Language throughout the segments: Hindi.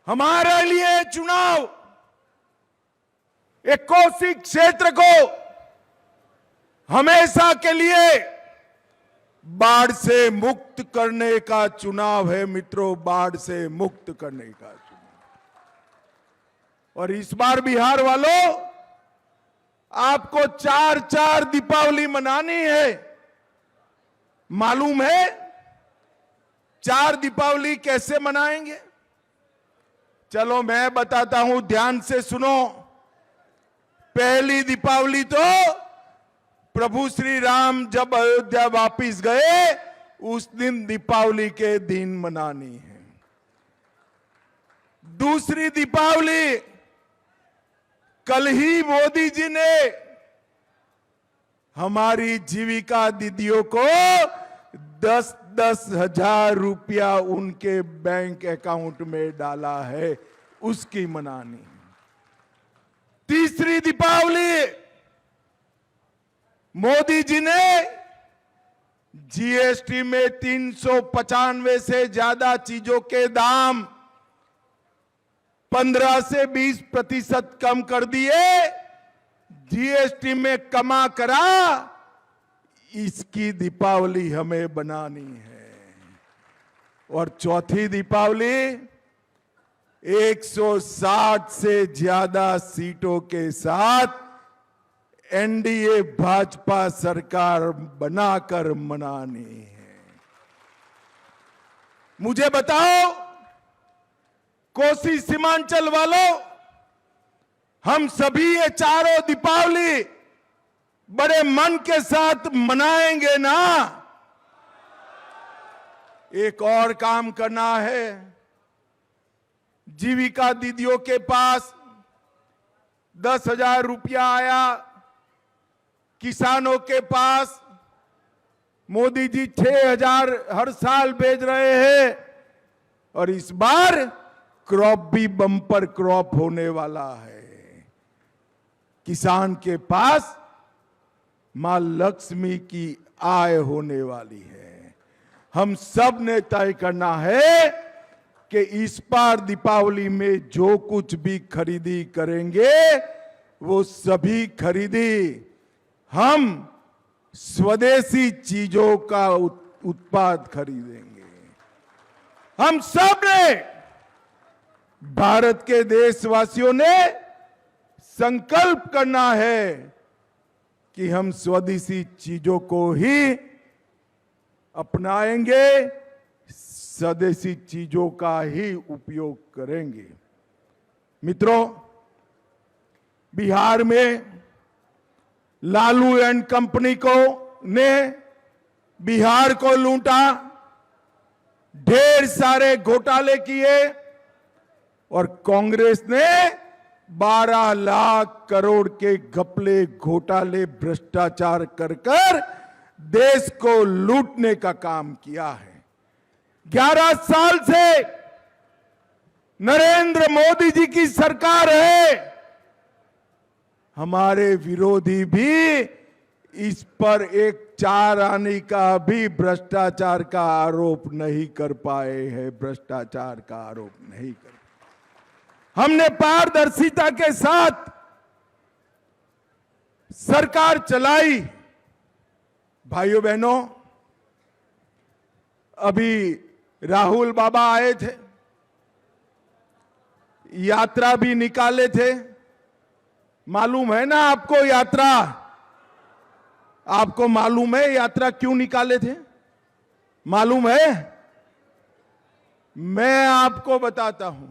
हमारे लिए चुनाव एक कोसी क्षेत्र को हमेशा के लिए बाढ़ से मुक्त करने का चुनाव है मित्रों, बाढ़ से मुक्त करने का चुनाव। और इस बार बिहार वालों, आपको 4-4 दीपावली मनानी है। मालूम है 4 दीपावली कैसे मनाएंगे? चलो मैं बताता हूं, ध्यान से सुनो। पहली दीपावली तो प्रभु श्री राम जब अयोध्या वापिस गए उस दिन दीपावली के दिन मनानी है। दूसरी दीपावली कल ही मोदी जी ने हमारी जीविका दीदियों को 10-10 हजार रुपया उनके बैंक अकाउंट में डाला है, उसकी मनानी। तीसरी दीपावली मोदी जी ने जीएसटी में 395 से ज्यादा चीजों के दाम 15 से 20% कम कर दिए। जीएसटी में कमा करा, इसकी दीपावली हमें बनानी है। और चौथी दीपावली 160 से ज्यादा सीटों के साथ एनडीए भाजपा सरकार बनाकर मनानी है। मुझे बताओ कोसी सीमांचल वालों, हम सभी ये चारों दीपावली बड़े मन के साथ मनाएंगे ना? एक और काम करना है। जीविका दीदियों के पास 10,000 रुपया आया, किसानों के पास मोदी जी 6,000 हर साल भेज रहे हैं, और इस बार क्रॉप भी बम्पर क्रॉप होने वाला है। किसान के पास मां लक्ष्मी की आय होने वाली है। हम सब ने तय करना है कि इस बार दीपावली में जो कुछ भी खरीदी करेंगे वो सभी खरीदी हम स्वदेशी चीजों का उत्पाद खरीदेंगे। हम सब ने, भारत के देशवासियों ने संकल्प करना है कि हम स्वदेशी चीजों को ही अपनाएंगे, स्वदेशी चीजों का ही उपयोग करेंगे। मित्रों, बिहार में लालू एंड कंपनी को ने बिहार को लूटा, ढेर सारे घोटाले किए, और कांग्रेस ने 12 लाख करोड़ के घपले, घोटाले, भ्रष्टाचार कर देश को लूटने का काम किया है। 11 साल से नरेंद्र मोदी जी की सरकार है। हमारे विरोधी भी इस पर एक 4 आने का भी भ्रष्टाचार का आरोप नहीं कर पाए हैं, भ्रष्टाचार का आरोप नहीं कर पाए। हमने पारदर्शिता के साथ सरकार चलाई। भाइयों बहनों, अभी राहुल बाबा आए थे, यात्रा भी निकाले थे। मालूम है ना आपको यात्रा? आपको मालूम है यात्रा क्यों निकाले थे? मालूम है? मैं आपको बताता हूं।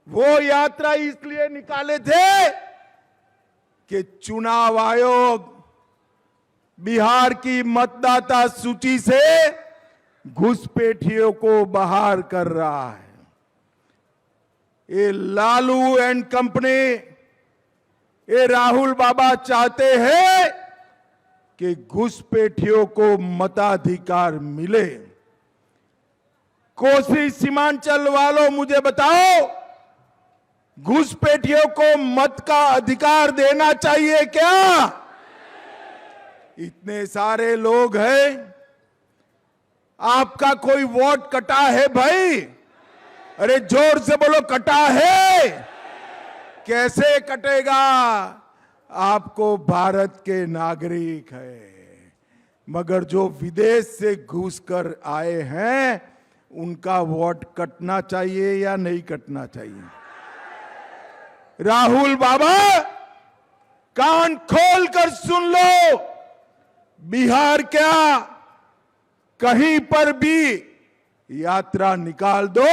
वो यात्रा इसलिए निकाले थे कि चुनाव आयोग बिहार की मतदाता सूची से घुसपैठियों को बाहर कर रहा है। ये लालू एंड कंपनी, ये राहुल बाबा चाहते हैं कि घुसपैठियों को मताधिकार मिले। कोसी सीमांचल वालों, मुझे बताओ, घुसपैठियों को मत का अधिकार देना चाहिए क्या? इतने सारे लोग हैं, आपका कोई वोट कटा है भाई? अरे जोर से बोलो, कटा है। कैसे कटेगा? आपको भारत के नागरिक है, मगर जो विदेश से घुसकर आए हैं उनका वोट कटना चाहिए या नहीं कटना चाहिए? राहुल बाबा, कान खोल कर सुन लो, बिहार क्या, कहीं पर भी यात्रा निकाल दो,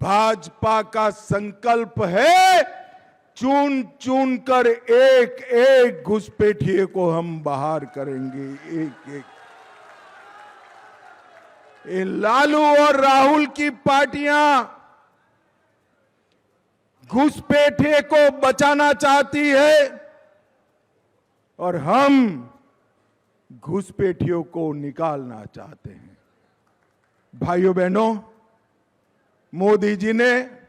भाजपा का संकल्प है चुन चुन कर एक एक घुसपैठिए को हम बाहर करेंगे, एक एक। ये लालू और राहुल की पार्टियां घुसपैठिए को बचाना चाहती है और हम घुसपैठियों को निकालना चाहते हैं। भाइयों बहनों, मोदी जी ने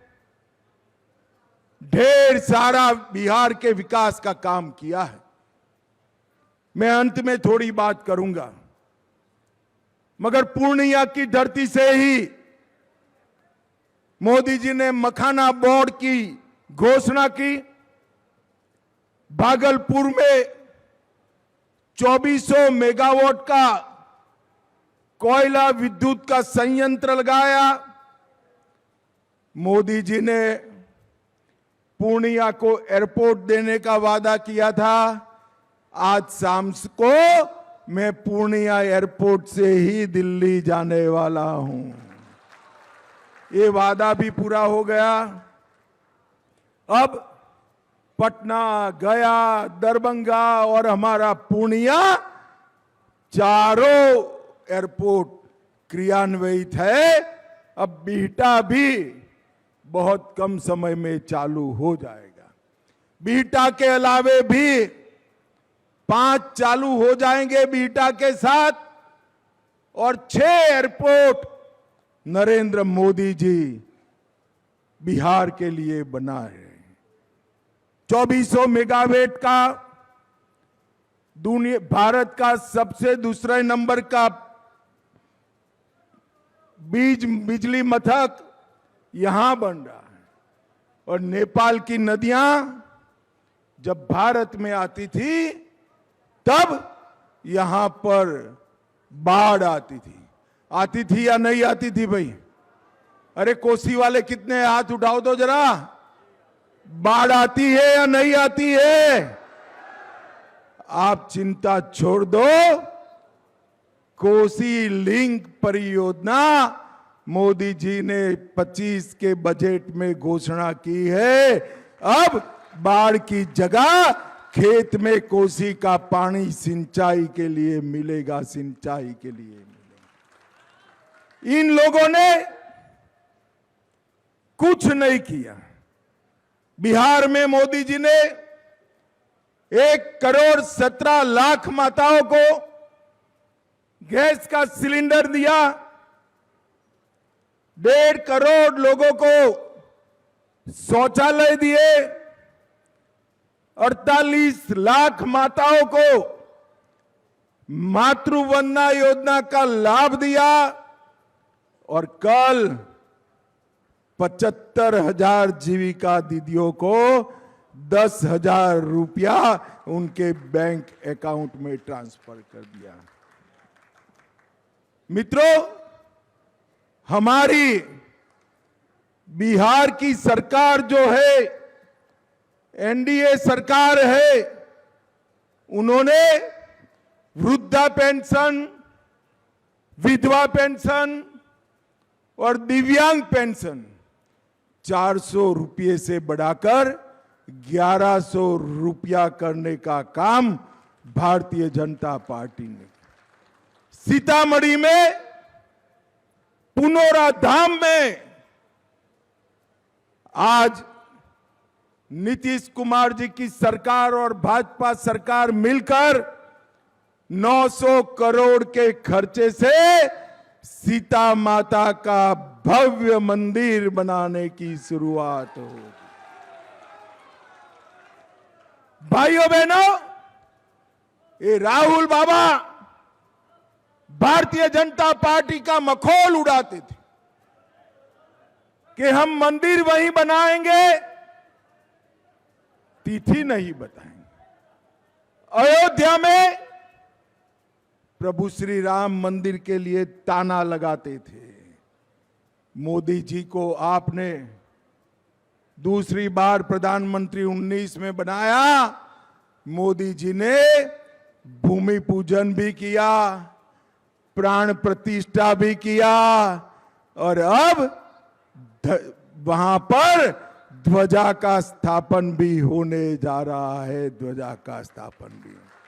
ढेर सारा बिहार के विकास का काम किया है। मैं अंत में थोड़ी बात करूंगा, मगर पूर्णिया की धरती से ही मोदी जी ने मखाना बोर्ड की घोषणा की। भागलपुर में 2400 मेगावाट का कोयला विद्युत का संयंत्र लगाया। मोदी जी ने पूर्णिया को एयरपोर्ट देने का वादा किया था। आज शाम को मैं पूर्णिया एयरपोर्ट से ही दिल्ली जाने वाला हूं। ये वादा भी पूरा हो गया। अब पटना, गया, दरभंगा और हमारा पूर्णिया चारों एयरपोर्ट क्रियान्वित है। अब बिहटा भी बहुत कम समय में चालू हो जाएगा। बिहटा के अलावे भी 5 चालू हो जाएंगे बिहटा के साथ, और 6 एयरपोर्ट नरेंद्र मोदी जी बिहार के लिए बना रहे हैं। 2400 मेगावाट का दुनिया भारत का सबसे दूसरे नंबर का बिजली मथक यहां बन रहा है। और नेपाल की नदियां जब भारत में आती थी तब यहां पर बाढ़ आती थी या नहीं आती थी भाई? अरे कोसी वाले कितने हाथ उठाओ तो जरा, बाढ़ आती है या नहीं आती है? आप चिंता छोड़ दो, कोसी लिंक परियोजना मोदी जी ने 25 के बजट में घोषणा की है। अब बाढ़ की जगह खेत में कोसी का पानी सिंचाई के लिए मिलेगा, सिंचाई के लिए मिलेगा। इन लोगों ने कुछ नहीं किया। बिहार में मोदी जी ने 1,17,00,000 माताओं को गैस का सिलेंडर दिया। 1.5 करोड़ लोगों को शौचालय दिए। 48 लाख माताओं को मातृवंदना योजना का लाभ दिया। और कल 75,000 जीविका दीदियों को 10,000 रुपया उनके बैंक अकाउंट में ट्रांसफर कर दिया। मित्रों, हमारी बिहार की सरकार जो है, एनडीए सरकार है, उन्होंने वृद्धा पेंशन, विधवा पेंशन और दिव्यांग पेंशन 400 रुपये से बढ़ाकर 1100 रुपया करने का काम भारतीय जनता पार्टी ने। सीतामढ़ी में पुनौरा धाम में आज नीतीश कुमार जी की सरकार और भाजपा सरकार मिलकर 900 करोड़ के खर्चे से सीता माता का भव्य मंदिर बनाने की शुरुआत होगी। भाइयों बहनों, ये राहुल बाबा भारतीय जनता पार्टी का मखौल उड़ाते थे। कि हम मंदिर वहीं बनाएंगे, तिथि नहीं बताएंगे। अयोध्या में प्रभु श्री राम मंदिर के लिए ताना लगाते थे। मोदी जी को आपने दूसरी बार प्रधानमंत्री 19 में बनाया। मोदी जी ने भूमि पूजन भी किया, प्राण प्रतिष्ठा भी किया, और अब वहां पर ध्वजा का स्थापन भी होने जा रहा है। ध्वजा का स्थापन भी।